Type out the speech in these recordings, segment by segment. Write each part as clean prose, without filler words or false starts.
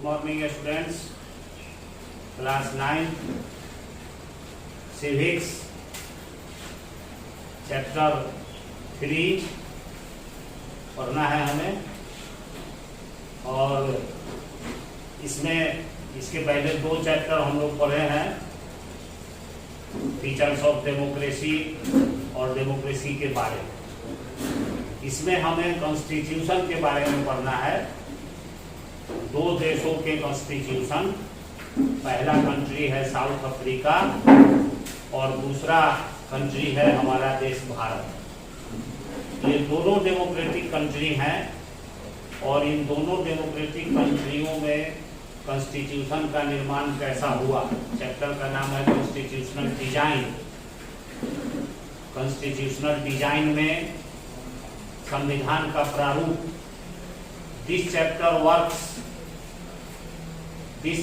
morning students, class 9 civics chapter 3 पढ़ना है हमें। और इसमें इसके पहले 2 चैप्टर हम लोग पढ़े हैं, फीचर्स ऑफ डेमोक्रेसी और डेमोक्रेसी के बारे में। इसमें हमें कॉन्स्टिट्यूशन के बारे में पढ़ना है। 2 देशों के कॉन्स्टिट्यूशन, पहला कंट्री है साउथ अफ्रीका और दूसरा कंट्री है हमारा देश भारत। ये दोनों डेमोक्रेटिक कंट्री हैं और इन दोनों डेमोक्रेटिक कंट्रियों में कॉन्स्टिट्यूशन का निर्माण कैसा हुआ। चैप्टर का नाम है कॉन्स्टिट्यूशनल डिजाइन। कॉन्स्टिट्यूशनल डिजाइन में संविधान का प्रारूप। This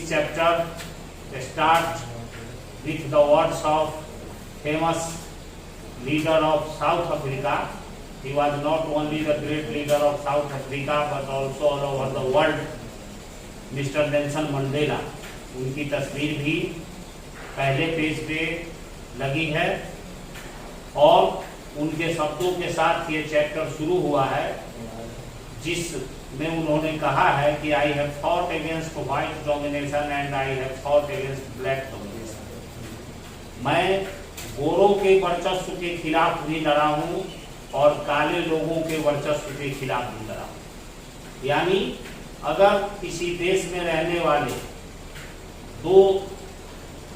chapter start with the words of famous leader of South Africa. He was not only the great leader of South Africa but also all over the world, Mr. Nelson Mandela. उनकी तस्वीर भी पहले page पे लगी है और उनके शब्दों के साथ ये चैप्टर शुरू हुआ है, जिसमें उन्होंने कहा है कि I have fought against white domination and I have fought against black domination. मैं गोरों के वर्चस्व के खिलाफ भी लड़ा हूं और काले लोगों के वर्चस्व के खिलाफ भी लड़ा हूं। यानी अगर किसी देश में रहने वाले 2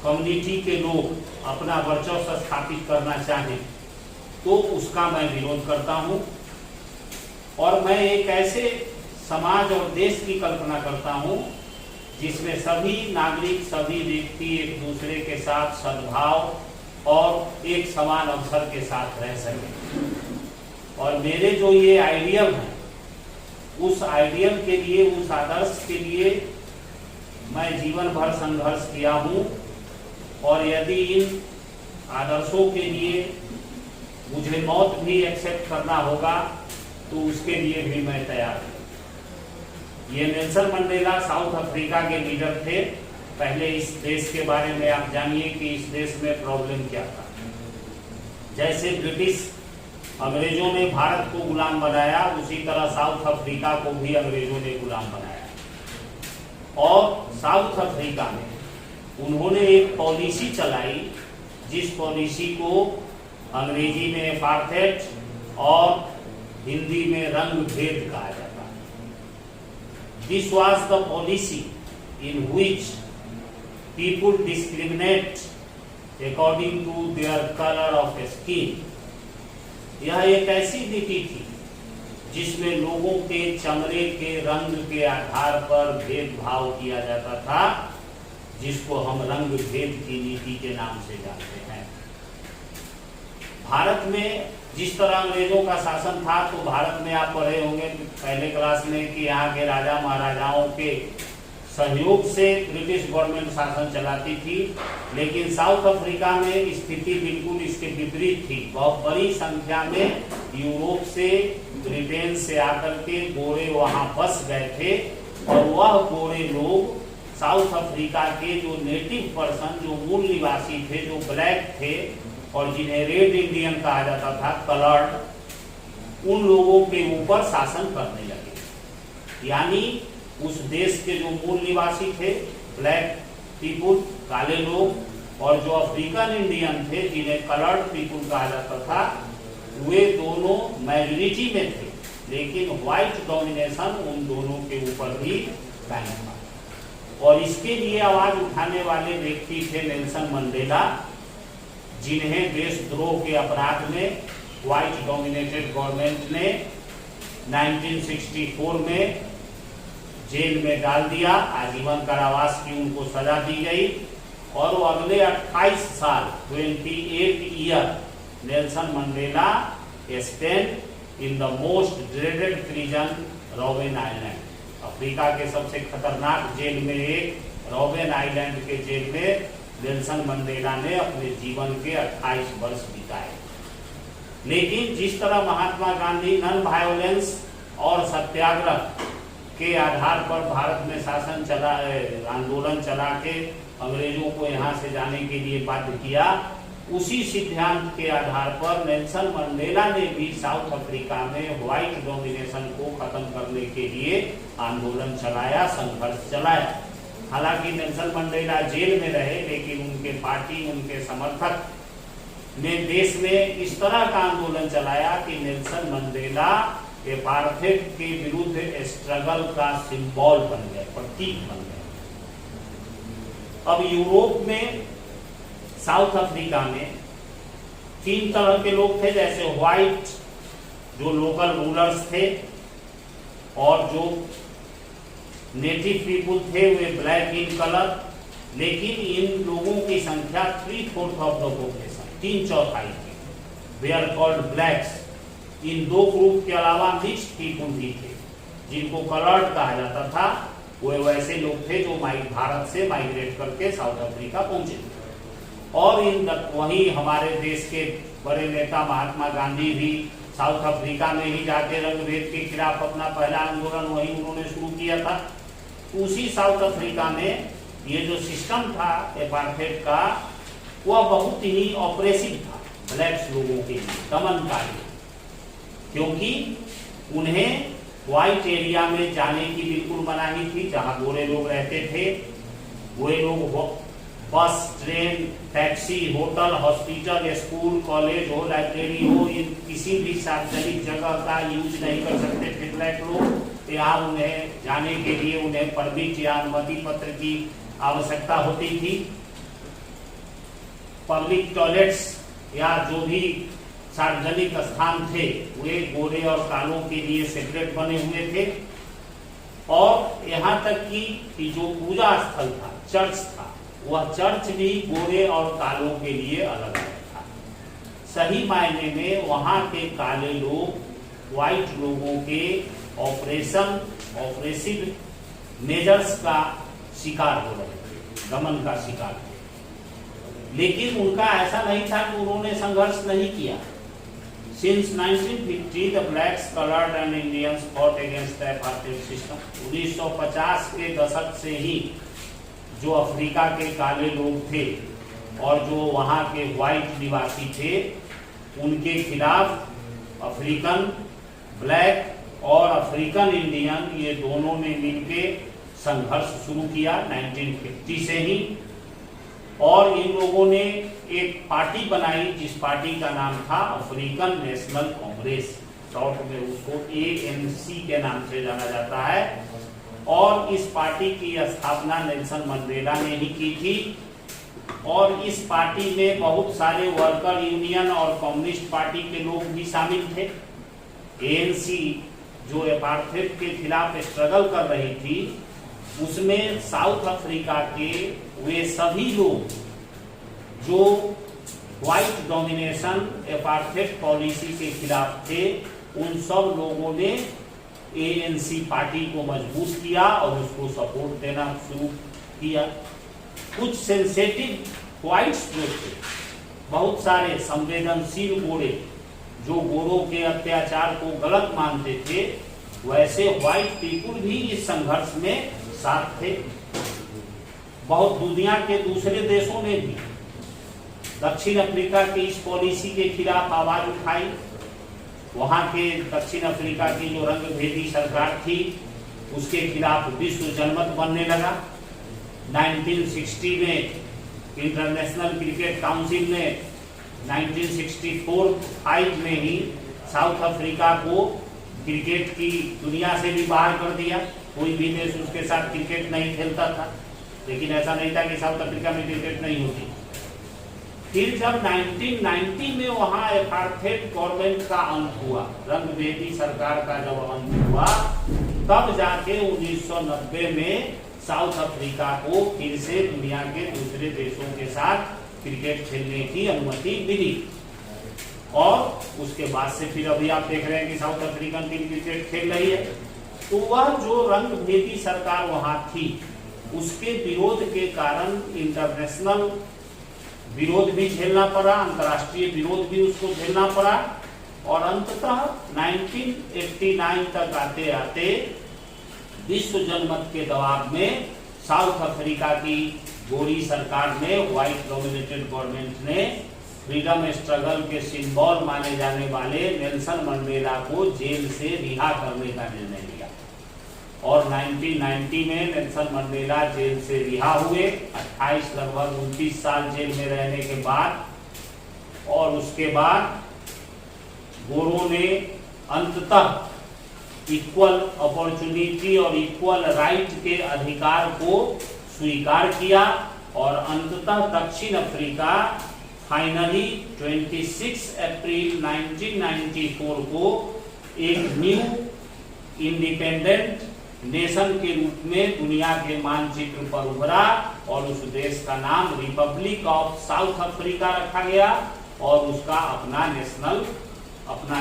कम्युनिटी के लोग अपना वर्चस्व स्थापित करना चाहें तो उसका मैं विरोध करता हूं और मैं एक ऐसे समाज और देश की कल्पना करता हूं जिसमें सभी नागरिक, सभी व्यक्ति एक दूसरे के साथ सद्भाव और एक समान अवसर के साथ रह सके। और मेरे जो ये आइडियल हैं, उस आइडियल के लिए, उस आदर्श के लिए मैं जीवन भर संघर्ष किया हूं और यदि इन आदर्शों के लिए मुझे मौत भी एक्सेप्ट करना होगा तो उसके लिए भी मैं तैयार हूं। ये नेल्सन मंडेला साउथ अफ्रीका के लीडर थे। पहले इस देश के बारे में आप जानिए कि इस देश में प्रॉब्लम क्या था। जैसे ब्रिटिश अंग्रेजों ने भारत को गुलाम बनाया, उसी तरह साउथ अफ्रीका को भी अंग्रेजों ने गुलाम बनाया। और साउथ अफ्रीका में उन्होंने एक पॉलिसी चलाई जिस पॉलिसी को अंग्रेजी में अपार्थाइड और हिंदी में रंग भेद कहा जाता है। This was the policy in which people discriminate according to their colour of skin. यह एक ऐसी नीति थी जिसमें लोगों के चमड़े के रंग के आधार पर भेदभाव किया जाता था, जिसको हम रंग भेद की नीति के नाम से जानते हैं। भारत में जिस तरह अंग्रेजों का शासन था, तो भारत में आप पढ़े होंगे पहले क्लास में कि यहाँ के राजा महाराजाओं के सहयोग से ब्रिटिश गवर्नमेंट शासन चलाती थी। लेकिन साउथ अफ्रीका में स्थिति बिल्कुल इसके विपरीत थी। बहुत बड़ी संख्या में यूरोप से, ब्रिटेन से आकर के गोरे वहां बस गए थे और वह गोरे लोग साउथ अफ्रीका के जो नेटिव पर्सन, जो मूल निवासी थे, जो ब्लैक थे और जिन्हें रेड इंडियन कहा जाता था, कलर्ड, उन लोगों के ऊपर शासन करने लगे। यानी उस देश के जो मूल निवासी थे, ब्लैक पीपुल, काले लोग, और जो अफ्रीकन इंडियन थे जिन्हें कलर्ड पीपुल कहा जाता था, वे दोनों मेजॉरिटी में थे, लेकिन व्हाइट डोमिनेशन उन दोनों के ऊपर भी कायम था। और इसके लिए आवाज उठाने वाले व्यक्ति थे नेल्सन मंडेला, जिन्हें देशद्रोह के अपराध में व्हाइट डोमिनेटेड गवर्नमेंट ने 1964 में जेल में डाल दिया। आजीवन कारावास की उनको सजा दी गई और वो अगले 28 साल 28 year Nelson Mandela spent in the most dreaded prison, Roben island. Africa के सबसे खतरनाक जेल में एक रॉबेन आइलैंड के जेल में नेल्सन मंडेला ने अपने जीवन के 28 वर्ष बिताए। लेकिन जिस तरह महात्मा गांधी नॉन वायलेंस और सत्याग्रह के आधार पर भारत में शासन चला, आंदोलन चला के अंग्रेजों को यहाँ से जाने के लिए बाध्य किया, उसी सिद्धांत के आधार पर नेल्सन मंडेला ने भी साउथ अफ्रीका में व्हाइट डोमिनेशन को खत्म करने के लिए आंदोलन चलाया, संघर्ष चलाया। हालांकि नेल्सन मंडेला जेल में रहे, लेकिन उनके पार्टी, उनके समर्थक ने देश में इस तरह का आंदोलन चलाया कि नेल्सन मंडेला अपार्थाइड के विरुद्ध स्ट्रगल का सिंबल बन गए, प्रतीक बन गए। अब यूरोप में, साउथ अफ्रीका में 3 तरह के लोग थे, जैसे व्हाइट जो लोकल रूलर्स थे, और जो नेटिव पीपुल थे वे ब्लैक इन कलर। लेकिन इन लोगों की संख्या 3/4 ऑफ द पॉपुलेशन, 3/4 थी। They are called blacks. इन 2 ग्रुप के अलावा मिक्स्ड पीपुल भी थे, जिनको कलर्ड कहा जाता था। वे वैसे लोग थे जो भारत से माइग्रेट करके साउथ अफ्रीका पहुंचे थे। और वही हमारे देश के बड़े नेता महात्मा गांधी भी साउथ अफ्रीका में ही जाके रंगभेद के खिलाफ अपना पहला आंदोलन वही उन्होंने शुरू किया था। उसी साउथ अफ्रीका में ये जो सिस्टम था अपार्थाइड का, वह बहुत ही ऑपरेसिव था ब्लैक्स लोगों के लिए, दमनकारी, क्योंकि उन्हें व्हाइट एरिया में जाने की बिल्कुल मनाही थी। जहां गोरे लोग रहते थे, वे लोग बस, train, taxi, hotel, hospital, school, college हो, लाइब्रेरी हो, इन किसी भी सार्वजनिक जगह का यूज नहीं कर सकते थे ब्लैक लोग। यहाँ उन्हें जाने के लिए उन्हें परमिट या अनुमति पत्र की आवश्यकता होती थी। पब्लिक टॉयलेट्स या जो भी सार्वजनिक स्थान थे, वे गोरे और कालों के लिए सेपरेट बने हुए थे। और यहाँ तक कि जो पूजा स्थल था, चर्च था, वह चर्च भी गोरे और कालों के लिए अलग अलग था। सही मायने में वहाँ के काले लोग व्हाइट लोगों के ऑपरेसिव मेजर्स का शिकार हो रहे थे, दमन का शिकार थे। लेकिन उनका ऐसा नहीं था कि उन्होंने संघर्ष नहीं किया। Since 1950, the blacks, colored and Indians fought against the apartheid system. 1950 के दशक से ही जो अफ्रीका के काले लोग थे और जो वहाँ के व्हाइट निवासी थे, उनके खिलाफ अफ्रीकन ब्लैक और अफ्रीकन इंडियन, ये दोनों ने मिलकर संघर्ष शुरू किया 1950 से ही। और इन लोगों ने एक पार्टी बनाई, जिस पार्टी का नाम था अफ्रीकन नेशनल कांग्रेस, शॉर्ट में उसको ANC के नाम से जाना जाता है। और इस पार्टी की स्थापना नेल्सन मंडेला ने ही की थी। और इस पार्टी में बहुत सारे वर्कर यूनियन और कम्युनिस्ट पार्टी के लोग भी शामिल थे। ANC जो अपार्थाइड के खिलाफ स्ट्रगल कर रही थी, उसमें साउथ अफ्रीका के वे सभी लोग जो व्हाइट डोमिनेशन अपार्थाइड पॉलिसी के खिलाफ थे, उन सब लोगों ने ANC पार्टी को मजबूत किया और उसको सपोर्ट देना शुरू किया। कुछ सेंसेटिव व्हाइट्स जो थे, बहुत सारे संवेदनशील गोरे जो गोरों के अत्याचार को गलत मानते थे, वैसे व्हाइट पीपुल भी इस संघर्ष में साथ थे। बहुत दुनिया के दूसरे देशों ने भी दक्षिण अफ्रीका की इस पॉलिसी के खिलाफ आवाज उठाई। वहां के दक्षिण अफ्रीका की जो रंगभेदी सरकार थी, उसके खिलाफ विश्व जनमत बनने लगा। 1960 में इंटरनेशनल क्रिकेट काउंसिल ने 1964 में ही साउथ अफ्रीका को क्रिकेट की दुनिया से भी बाहर कर दिया। कोई भी देश उसके साथ क्रिकेट नहीं खेलता था, लेकिन ऐसा नहीं था कि साउथ अफ्रीका में क्रिकेट नहीं होती। फिर जब 1990 में वहां अपार्थाइड गवर्नमेंट का अंत हुआ, रंगभेदी सरकार का जब अंत हुआ, तब जाके 1990 में साउथ अफ्रीका को फिर से दुनिया के दूसरे देशों के साथ क्रिकेट खेलने की अनुमति मिली। और उसके बाद से फिर अभी आप देख रहे हैं कि साउथ अफ्रीकन टीम क्रिकेट खेल रही है। तो वह जो रंगभेदी सरकार वहां थी, उसके विरोध के कारण इंटरनेशनल विरोध भी झेलना पड़ा, अंतर्राष्ट्रीय विरोध भी उसको झेलना पड़ा। और अंततः 1989 तक आते आते विश्व जनमत के दबाव में साउथ अफ्रीका की गोरी सरकार ने, व्हाइट डोमिनेटेड गवर्नमेंट ने फ्रीडम स्ट्रगल के सिंबल माने जाने वाले नेल्सन मंडेला को जेल से रिहा करने का निर्णय लिया और 1990 में नेल्सन मंडेला जेल से रिहा हुए 28 लगभग 29 साल जेल में रहने के बाद। और उसके बाद गोरों ने अंततः इक्वल अपॉर्चुनिटी और इक्वल राइट के अधिकार को स्वीकार किया और अंततः दक्षिण अफ्रीका फाइनली 26 अप्रैल 1994 को एक न्यू इंडिपेंडेंट नेशन के रूप में दुनिया के मानचित्र पर उभरा और उस देश का नाम रिपब्लिक ऑफ साउथ अफ्रीका रखा गया और उसका अपना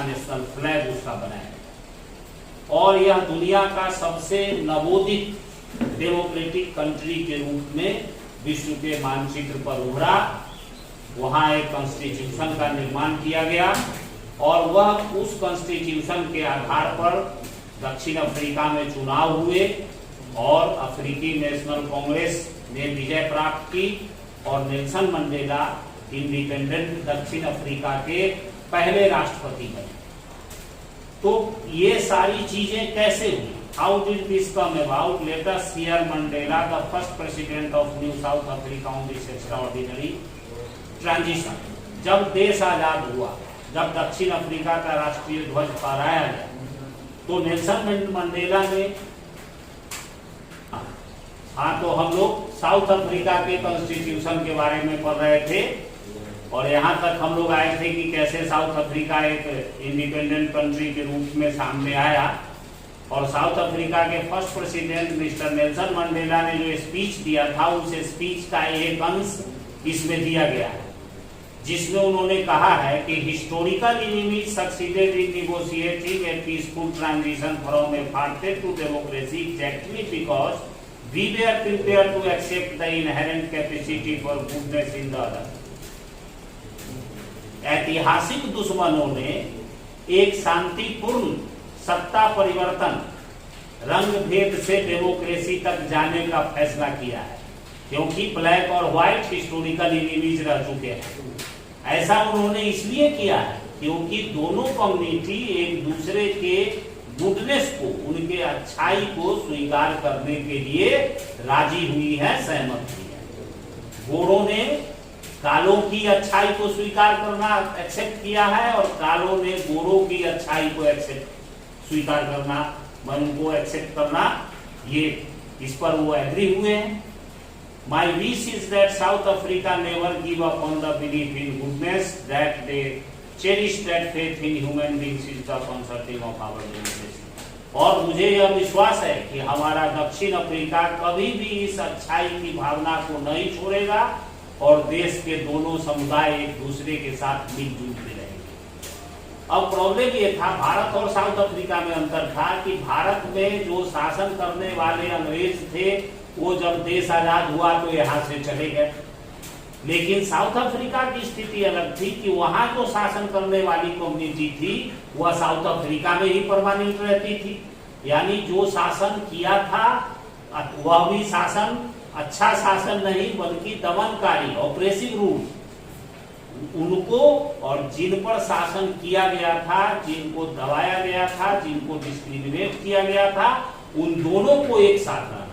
नेशनल फ्लैग उसका बनाया गया और यह दुनिया का सबसे नवोदित डेमोक्रेटिक कंट्री के रूप में विश्व के मानचित्र पर उभरा। वहां एक कॉन्स्टिट्यूशन का निर्माण किया गया और वह उस कॉन्स्टिट्यूशन के आधार पर दक्षिण अफ्रीका में चुनाव हुए और अफ्रीकी नेशनल कांग्रेस ने विजय प्राप्त की और नेल्सन मंडेला इंडिपेंडेंट दक्षिण अफ्रीका के पहले राष्ट्रपति बने। तो ये सारी चीजें कैसे हुई? How did this come about? Let us hear Mandela, the first president of New South Africa, on this extraordinary transition. जब देश आजाद हुआ, जब दक्षिण अफ्रीका का राष्ट्रीय ध्वज फहराया गया, तो नेल्सन मंडेला ने, हाँ, तो हम लोग साउथ अफ्रीका के कॉन्स्टिट्यूशन के बारे में पढ़ रहे थे और यहाँ तक हम लोग आए थे कि कैसे साउथ अफ्रीका एक इंडिपेंडेंट कंट्री के रूप में सामने आया और साउथ अफ्रीका के first president mister Nelson Mandela ने जो स्पीच दिया था, उस स्पीच का एक अंश इसमें दिया गया है जिसमें उन्होंने कहा है कि historical enemies succeeded in negotiating a peaceful transition from apartheid to democracy exactly because we were prepared to accept the inherent capacity for goodness in the other. ऐतिहासिक दुश्मनों ने एक शांतिपूर्ण सत्ता परिवर्तन रंग भेद से डेमोक्रेसी तक जाने का फैसला किया है क्योंकि ब्लैक और व्हाइट हिस्टोरिकल एनिमीज रह चुके हैं। ऐसा उन्होंने इसलिए किया है क्योंकि दोनों कम्युनिटी एक दूसरे के गुडनेस को, उनके अच्छाई को स्वीकार करने के लिए राजी हुई है, सहमत हुई है। गोरों ने कालों की अच्छाई को स्वीकार करना एक्सेप्ट किया है और कालों ने गोरों की अच्छाई को स्वीकार करना, उनको एक्सेप्ट करना, ये इस पर वो एग्री हुए हैं। My wish is that South Africa never give up on the belief in goodness, that they cherish that faith in human beings is the concerning of our democracy। और मुझे यह विश्वास है कि हमारा दक्षिण अफ्रीका कभी भी इस अच्छाई की भावना को नहीं छोड़ेगा और देश के दोनों समुदाय एक दूसरे के साथ मिलजुल के रहेंगे। अब प्रॉब्लम ये था, भारत और साउथ अफ्रीका में अंतर था कि भारत में जो शासन करने वाले अंग्रेज थे वो जब देश आजाद हुआ तो यहाँ से चले गए, लेकिन साउथ अफ्रीका की स्थिति अलग थी कि वहां जो शासन करने वाली कम्युनिटी थी वह साउथ अफ्रीका में ही परमानेंट रहती थी। यानी जो शासन किया था वह भी शासन अच्छा शासन नहीं बल्कि दमनकारी, ऑपरेसिव रूल, उनको और जिन पर शासन किया गया था, जिनको दबाया गया था, जिनको डिस्क्रिमिनेट किया गया था, उन दोनों को एक साथ रहना था,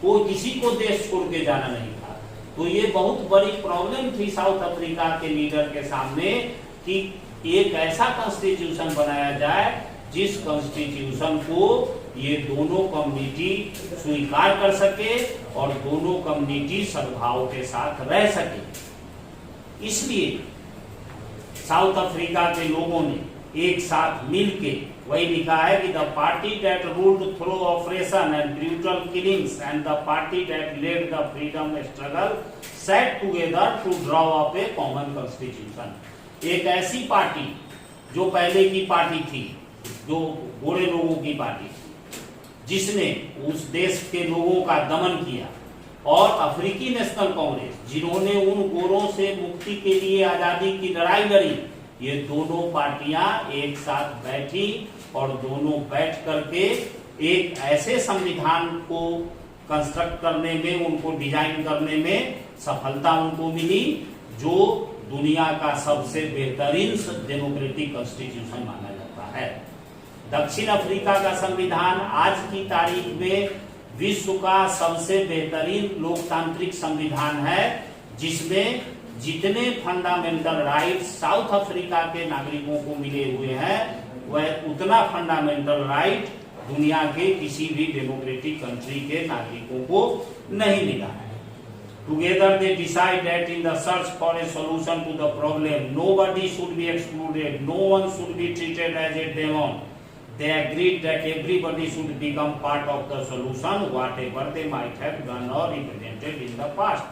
कोई किसी को देश छोड़ के जाना नहीं था। तो ये बहुत बड़ी प्रॉब्लम थी साउथ अफ्रीका के लीडर के सामने कि एक ऐसा कॉन्स्टिट्यूशन बनाया जाए जिस कॉन्स्टिट्यूशन को ये दोनों कम्युनिटी स्वीकार कर सके और दोनों कम्युनिटी सद्भाव के साथ रह सके। इसलिए साउथ अफ्रीका के लोगों ने एक साथ मिलके वही लिखा है कि the party that ruled through operation and brutal killings and the party that led the freedom struggle set together to draw up a common constitution. एक ऐसी पार्टी जो पहले की पार्टी थी, जो गोरे लोगों की पार्टी थी, जिसने उस देश के लोगों का दमन किया, और अफ्रीकी नेशनल कांग्रेस जिन्होंने उन गोरों से मुक्ति के लिए आजादी की लड़ाई लड़ी, ये दोनों पार्टियां एक साथ बैठी और दोनों बैठ करके एक ऐसे संविधान को कंस्ट्रक्ट करने में, उनको डिजाइन करने में सफलता उनको मिली जो दुनिया का सबसे बेहतरीन डेमोक्रेटिक कॉन्स्टिट्यूशन माना जाता है। दक्षिण अफ्रीका का संविधान आज की तारीख में विश्व का सबसे बेहतरीन लोकतांत्रिक संविधान है, जिसमें जितने फंडामेंटल राइट्स साउथ अफ्रीका के नागरिकों को मिले हुए हैं, वह उतना फंडामेंटल राइट दुनिया के किसी भी डेमोक्रेटिक कंट्री के नागरिकों को नहीं मिला है। Together they decide that in the search for a solution to the problem, nobody should be excluded, no one should be treated as a demon. They agreed that everybody should become part of the solution, whatever they might have done or represented in the past.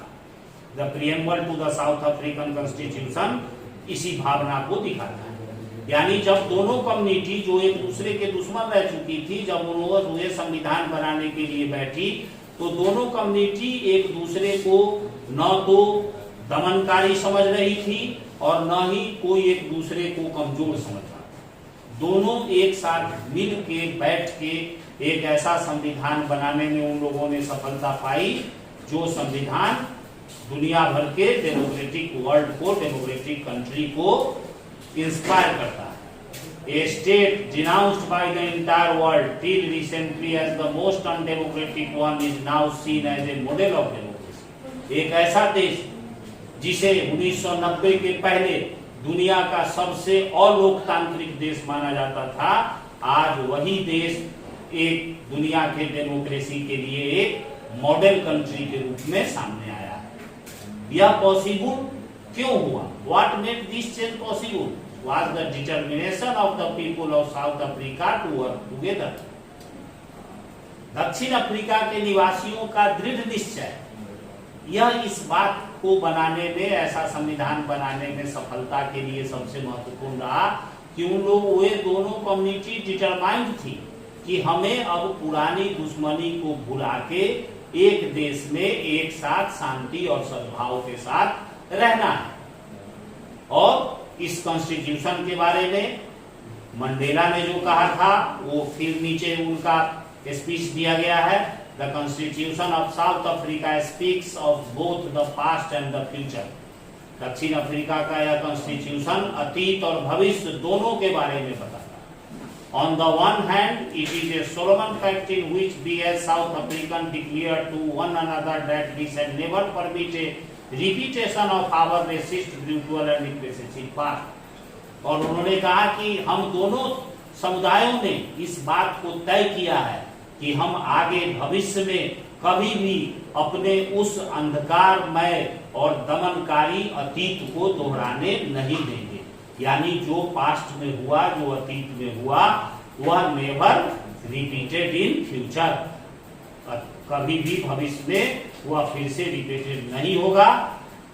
The preamble to the South African Constitution इसी भावना को दिखाता है। यानी जब दोनों community जो एक दूसरे के दुश्मन रह चुकी थी, जब उन्होंने संविधान बनाने के लिए बैठी, तो दोनों कम्युनिटी एक दूसरे को न तो दमनकारी समझ रही थी और न ही कोई एक दूसरे को कमजोर समझ रहा था। दोनों एक साथ मिल के बैठ के एक ऐसा संविधान बनाने में उन लोगों ने सफलता पाई जो संविधान दुनिया भर के डेमोक्रेटिक वर्ल्ड को, डेमोक्रेटिक कंट्री को इंस्पायर करता है। A state denounced by the entire world till recently as the most undemocratic one is now seen as a model of democracy. एक ऐसा देश जिसे 1990 के पहले दुनिया का सबसे अलोकतांत्रिक देश माना जाता था, आज वही देश एक दुनिया के डेमोक्रेसी के लिए एक मॉडल कंट्री के रूप में सामने आया है। यह पॉसिबल क्यों हुआ? What made this change possible? Was the determination of the people of South Africa to work together. दक्षिण अफ्रीका के निवासियों का दृढ़ निश्चय यह इस बात को बनाने में, ऐसा संविधान बनाने में सफलता के लिए सबसे महत्वपूर्ण रहा कि उन लोग, वे दोनों कम्युनिटी डिटरमाइंड थी कि हमें अब पुरानी दुश्मनी को भुला के एक देश में एक साथ शांति और सद्भाव के साथ रहना है। और इस कॉन्स्टिट्यूशन के बारे में मंडेला ने जो कहा था वो फिर नीचे उनका स्पीच दिया गया है। The constitution of south Africa speaks of both the past and the future. दक्षिण अफ्रीका का यह कॉन्स्टिट्यूशन अतीत और भविष्य दोनों के बारे में बताता है। On the one hand it is a solemn fact in which we as South African declare to one another that we shall never permit a repetition of our racist, brutal and repressive past. और उन्होंने कहा कि हम दोनों समुदायों ने इस बात को तय किया है कि हम आगे भविष्य में कभी भी अपने उस अंधकारमय और दमनकारी अतीत को दोहराने नहीं देंगे। यानी जो पास्ट में हुआ, जो अतीत में हुआ, वह नेवर रिपीटेड इन फ्यूचर, कभी भी भविष्य में वह फिर से रिपीटेड नहीं होगा।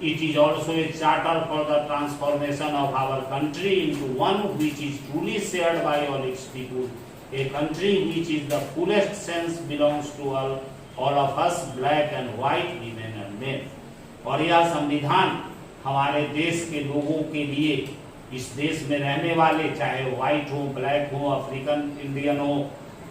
It is also a charter for the transformation of our country into one which is truly shared by all its people, a country which is the fullest sense belongs to all of us, black and white, women and men. और यह संविधान हमारे देश के लोगों के लिए, इस देश में रहने वाले, चाहे व्हाइट हो, ब्लैक हो, अफ्रीकन इंडियन हो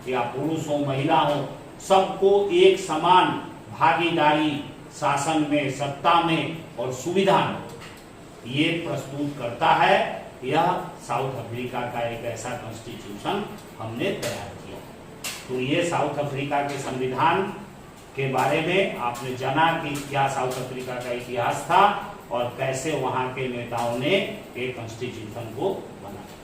या पुरुष हो, महिला हो, सबको एक समान भागीदारी शासन में, सत्ता में और सुविधा में ये प्रस्तुत करता है। यह साउथ अफ्रीका का एक ऐसा कॉन्स्टिट्यूशन हमने तैयार किया। तो ये साउथ अफ्रीका के संविधान के बारे में आपने जाना कि क्या साउथ अफ्रीका का इतिहास था और कैसे वहां के नेताओं ने एक कॉन्स्टिट्यूशन को बनाया।